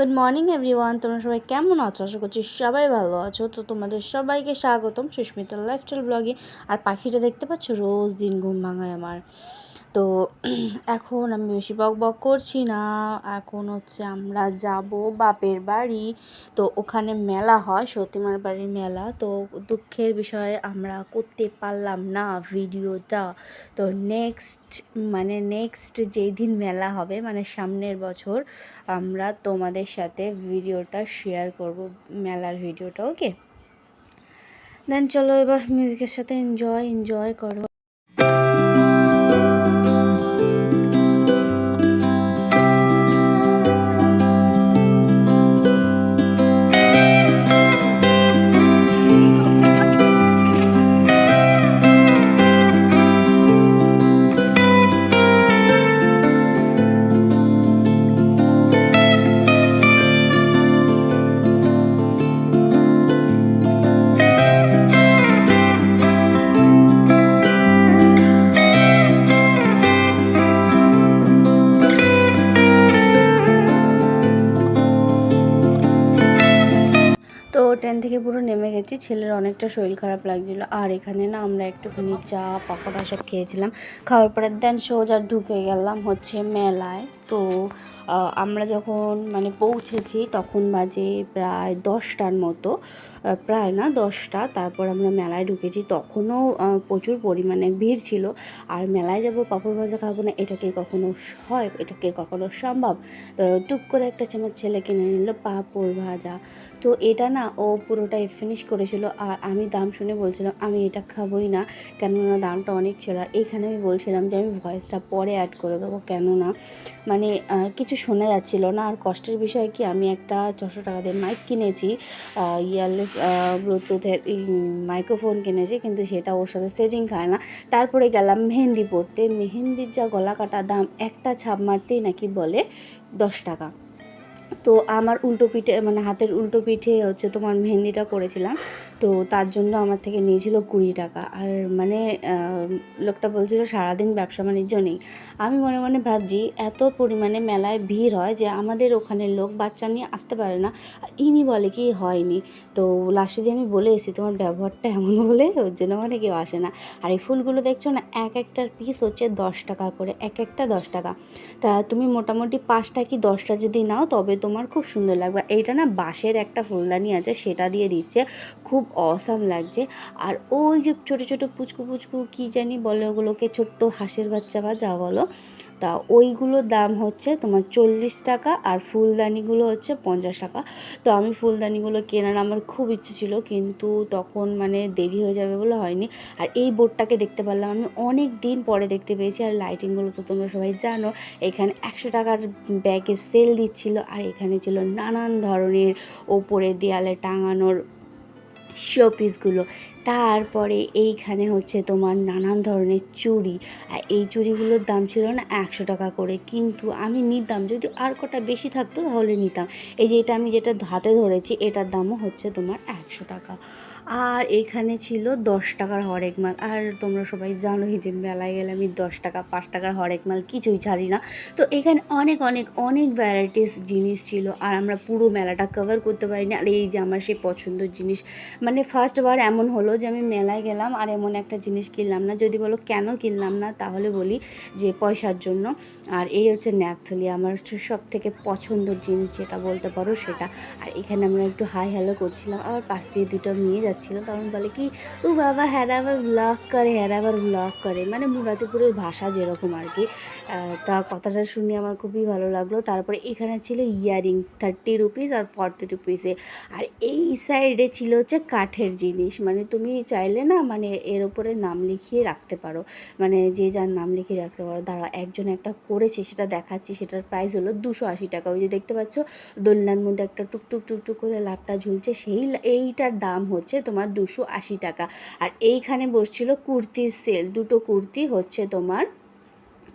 Good morning everyone, তোমরা সবাই কেমন আছো? আশা করছি সবাই ভালো আছো। তো তোমাদের সবাইকে স্বাগতম সুস্মিতার লাইফস্টাইল ব্লগে। আর পাখিটা দেখতে পাচ্ছ, রোজ দিন ঘুম ভাঙায় আমার। তো এখন আমি বেশি বক বক করছি না। এখন হচ্ছে আমরা যাব বাপের বাড়ি। তো ওখানে মেলা হয়, সতীমার বাড়ির মেলা। তো দুঃখের বিষয়ে আমরা করতে পারলাম না ভিডিওটা। তো নেক্সট যেই দিন মেলা হবে, মানে সামনের বছর, আমরা তোমাদের সাথে ভিডিওটা শেয়ার করব, মেলার ভিডিওটা। ওকে, দেন চলো এবার মিউজিকের সাথে এনজয় করো। তো ট্রেন থেকে পুরো নেমে গেছি, ছেলের অনেকটা শরীর খারাপ লাগছিলো। আর এখানে না আমরা একটুখানি চা পকোড়া সব খেয়েছিলাম। খাওয়ার পরে দেন সোজা ঢুকে গেলাম হচ্ছে মেলায়। তো আমরা যখন পৌঁছেছি তখন বাজে প্রায় 10টার মতো, প্রায় না 10টা। তারপর আমরা মেলায় ঢুকেছি, তখনও প্রচুর পরিমাণে ভিড় ছিল। আর মেলায় যাব পাঁপড় ভাজা খাবো না, এটাকে কখনো হয়? এটাকে কখনো সম্ভব? তো টুক করে একটা চামচ ছেলে কিনে নিল পাঁপড় ভাজা। তো এটা না ও পুরোটাই ফিনিশ করেছিল। আর আমি দাম শুনে বলছিলাম আমি এটা খাবোই না, কেননা দামটা অনেক ছিল। আর এইখানে আমি বলছিলাম যে আমি ভয়েসটা পরে অ্যাড করে দেবো, কেননা কিছু শোনা যাচ্ছিলো না। আর কষ্টের বিষয় কি, আমি একটা 600 টাকা দিয়ে মাইক কিনেছি, ইয়ারলেস ব্লুটুথের মাইক্রোফোন কিনেছি, কিন্তু সেটা ওর সাথে সেটিং খায় না। তারপরে গেলাম মেহেন্দি পরতে। মেহেন্দির যা গলা কাটা দাম, একটা ছাপ মারতেই নাকি বলে 10 টাকা। তো আমার উল্টো পিঠে হাতের উল্টো পিঠে হচ্ছে তোমার মেহেন্দিটা করেছিলাম, তো তার জন্য আমার থেকে নিয়েছিল 20 টাকা। আর লোকটা বলছিল সারাদিন ব্যবসা বাণিজ্য নেই। আমি মনে মনে ভাবছি এত পরিমাণে মেলায় ভিড় হয় যে আমাদের ওখানের লোক বাচ্চা নিয়ে আসতে পারে না। আর ইনি বলে কি হয়নি। তো লাস্টে দিয়ে আমি বলে এসেছি তোমার ব্যবহারটা এমন বলে ওর জন্য কেউ আসে না। আর এই ফুলগুলো দেখছো না, একটার পিস হচ্ছে 10 টাকা করে, একটা 10 টাকা। তা তুমি মোটামুটি 5টা কি 10টা যদি নাও তবে তোমার খুব সুন্দর লাগবে। এইটা না বাঁশের একটা ফুলদানি আছে, সেটা দিয়ে দিচ্ছে, খুব অসাম লাগছে। আর ওই যে ছোটো ছোটো পুচকু পুচকু কী জানি বলে ওগুলোকে, ছোট্ট হাঁসের বাচ্চা বা যা বলো, তা ওইগুলোর দাম হচ্ছে তোমার 40 টাকা। আর ফুলদানিগুলো হচ্ছে 50 টাকা। তো আমি ফুলদানিগুলো কেনার আমার খুব ইচ্ছে ছিল, কিন্তু তখন দেরি হয়ে যাবে বলে হয়নি। আর এই বোর্ডটাকে দেখতে পারলাম আমি অনেক দিন পরে দেখতে পেয়েছি। আর লাইটিংগুলো তো তোমরা সবাই জানো, এখানে 100 টাকার ব্যাগের সেল দিচ্ছিল। আর এখানে ছিল নানান ধরনের ওপরে দেয়ালে টাঙানোর শো পিসগুলো। তারপরে এইখানে হচ্ছে তোমার নানান ধরনের চুড়ি। আর এই চুড়িগুলোর দাম ছিল না 100 টাকা করে, কিন্তু আমি নিতাম, যদি আর কটা বেশি থাকতো তাহলে নিতাম। এই যে এটা আমি যেটা হাতে ধরেছি, এটার দামও হচ্ছে তোমার 100 টাকা। আর এখানে ছিল 10 টাকার হরেক মাল। আর তোমরা সবাই জানোই যে মেলায় গেলে আমি 10 টাকা 5 টাকার হরেক মাল কিছুই ছাড়ি না। তো এখানে অনেক অনেক অনেক ভ্যারাইটিস জিনিস ছিল, আর আমরা পুরো মেলাটা কভার করতে পারিনি। আর এই যে আমার সেই পছন্দের জিনিস, ফার্স্টবার এমন হলো যে আমি মেলায় গেলাম আর এমন একটা জিনিস কিনলাম না। যদি বলো কেন কিনলাম না, তাহলে বলি যে পয়সার জন্য। আর এই হচ্ছে ন্যাপথলি, আমার হচ্ছে সব থেকে পছন্দের জিনিস যেটা বলতে পারো সেটা। আর এখানে আমরা একটু হাই হ্যালো করছিলাম, আবার পাশ দিয়ে দুটো মেয়ে যাচ্ছিলো, তখন বলে কি ও বাবা হ্যারা আবার ব্লগ করে, মুরাতিপুরের ভাষা যেরকম আর কি। তা কথাটা শুনে আমার খুবই ভালো লাগলো। তারপরে এখানে ছিল ইয়ারিং 30 রুপিস আর 40 রুপিসে। আর এই সাইডে ছিল হচ্ছে কাঠের জিনিস, তুমি চাইলে না এর উপরে নাম লিখিয়ে রাখতে পারো, যে যার নাম লিখিয়ে রাখতে পারো। দাঁড়া, একজন একটা করেছে, সেটা দেখাচ্ছি। সেটার প্রাইস হলো 280 টাকা। ওই যে দেখতে পাচ্ছ দোলনার মধ্যে একটা টুকটুক টুকটুক করে লাভটা ঝুলছে, এইটার দাম হচ্ছে তোমার 280 টাকা। আর এইখানে বসছিল কুর্তির সেল, দুটো কুর্তি হচ্ছে তোমার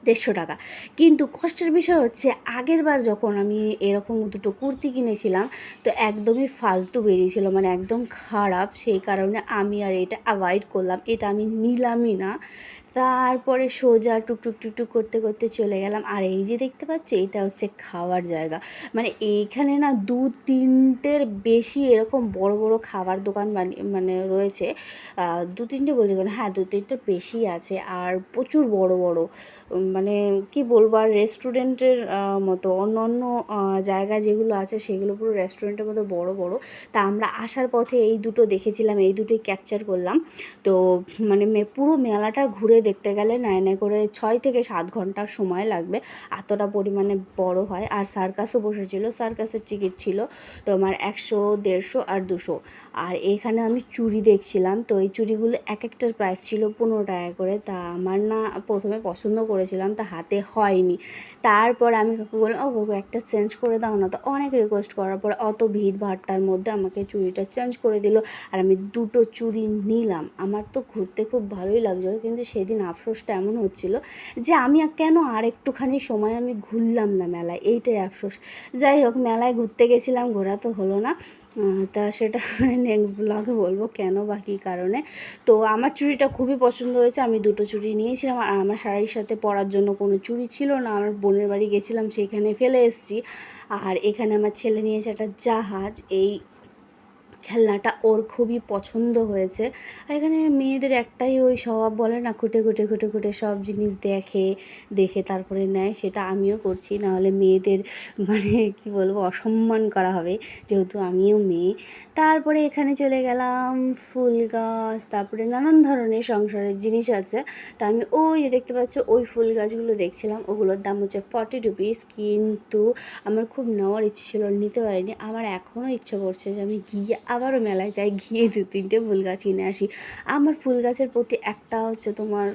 150 টাকা। কিন্তু কষ্টের বিষয় হচ্ছে আগের বার যখন আমি এরকম দুটো কুর্তি কিনেছিলাম, তো একদমই ফালতু বেরিয়েছিল, একদম খারাপ। সেই কারণে আমি আর এটা অ্যাভয়েড করলাম, এটা আমি নিলামই না। তারপরে সোজা টুকটুক টুকটুক করতে করতে চলে গেলাম। আর এই যে দেখতে পাচ্ছ, এটা হচ্ছে খাওয়ার জায়গা। মানে এইখানে না 2-3টের বেশি এরকম বড় বড় খাবার দোকান মানে রয়েছে। 2-3টে বলতে গেলে হ্যাঁ 2-3টের বেশি আছে, আর প্রচুর বড় বড়। মানে কি বলবো, আর রেস্টুরেন্টের মতো অন্য অন্য জায়গা যেগুলো আছে সেগুলো পুরো রেস্টুরেন্টের মতো বড় বড়। তা আমরা আসার পথে এই দুটো দেখেছিলাম, এই দুটোই ক্যাপচার করলাম। তো মানে পুরো মেলাটা ঘুরে দেখতে গেলে নাই করে 6 থেকে 7 ঘন্টার সময় লাগবে, এতটা পরিমাণে বড় হয়। আর সার্কাসও বসেছিল, সার্কাসের টিকিট ছিল তোমার 100, 150 আর 200। আর এখানে আমি চুড়ি দেখছিলাম, তো এই চুড়িগুলো এক একটার প্রাইস ছিল 15 টাকা করে। তা আমার না প্রথমে পছন্দ করেছিলাম, তা হাতে হয়নি। তারপর আমি কাকু বললাম, ও কাকু একটা চেঞ্জ করে দাও না। তো অনেক রিকোয়েস্ট করার পর অত ভিড় ভাড়টার মধ্যে আমাকে চুড়িটা চেঞ্জ করে দিল, আর আমি দুটো চুড়ি নিলাম। আমার তো ঘুরতে খুব ভালোই লাগছিলো, কিন্তু সেদিন আফসোসটা এমন হচ্ছিল যে আমি কেন আর একটুখানি সময় আমি ঘুরলাম না মেলায়, এইটাই আফসোস। যাই হোক, মেলায় ঘুরতে গেছিলাম, ঘোরা তো হলো না। তা সেটা নেক্সট ব্লগে বলবো কেন বা কী কারণে। তো আমার চুড়িটা খুবই পছন্দ হয়েছে, আমি দুটো চুড়ি নিয়েছিলাম। আর আমার শাড়ির সাথে পরার জন্য কোনো চুড়ি ছিল না, আমার বোনের বাড়ি গেছিলাম সেখানে ফেলে এসেছি। আর এখানে আমার ছেলে নিয়েছে একটা জাহাজ, এই খেলনাটা ওর খুবই পছন্দ হয়েছে। আর এখানে মেয়েদের একটাই ওই স্বভাব, বলে না, খুঁটে খুঁটে খুঁটে খুঁটে সব জিনিস দেখে দেখে তারপরে নেয়। সেটা আমিও করছি, নাহলে মেয়েদের মানে কি বলবো অসম্মান করা হবে, যেহেতু আমিও মেয়ে। তারপরে এখানে চলে গেলাম ফুল গাছ, তারপরে নানান ধরনের সংসারের জিনিস আছে। তা আমি ওই যে দেখতে পাচ্ছ ওই ফুল গাছগুলো দেখছিলাম, ওগুলোর দাম হচ্ছে 40 রুপিস। কিন্তু আমার খুব নেওয়ার ইচ্ছে ছিল, নিতে পারিনি। আমার এখনও ইচ্ছে করছে যে আমি গিয়ে আবারও মেলায় যাই, গিয়ে 2-3টে ফুল গাছ কিনে আসি। আমার ফুল গাছের প্রতি একটা হচ্ছে তোমার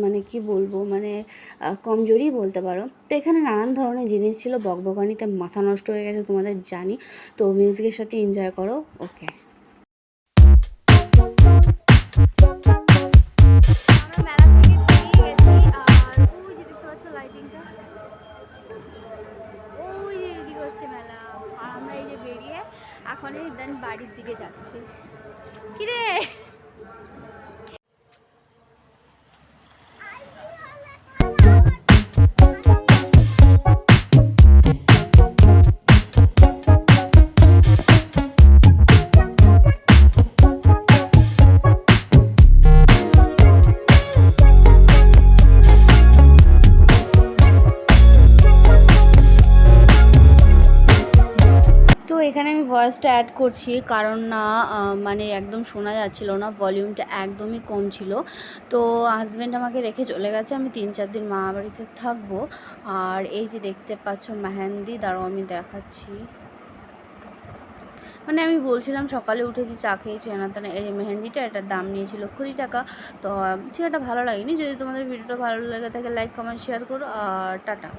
মানে কি বলবো, মানে কমজোরি বলতে পারো। তো এখানে নানান ধরনের জিনিস ছিল, বকবকানিতে মাথা নষ্ট হয়ে গেছে তোমাদের জানি। তো মিউজিকের সাথে এনজয় করো, ওকে। মেলা, আর আমরা এই যে বেরিয়ে এখন এই দেন বাড়ির দিকে যাচ্ছি। কিরে এখানে আমি ভয়েসটা অ্যাড করছি, কারণ না মানে একদম শোনা যাচ্ছিল না, ভলিউমটা একদমই কম ছিল। তো হাজব্যান্ড আমাকে রেখে চলে গেছে, আমি 3-4 দিন মামা বাড়িতে থাকবো। আর এই যে দেখতে পাচ্ছ মেহেন্দি, দাঁড়াও আমি দেখাচ্ছি। মানে আমি বলছিলাম সকালে উঠেছি, চা খেয়েছি, তেনা এই মেহেন্দিটা, এটার দাম নিয়েছিল 20 টাকা। তো ঠিক একটা ভালো লাগেনি। যদি তোমাদের ভিডিওটা ভালো লেগে থাকে, লাইক কমেন্ট শেয়ার করো, আর টাটা।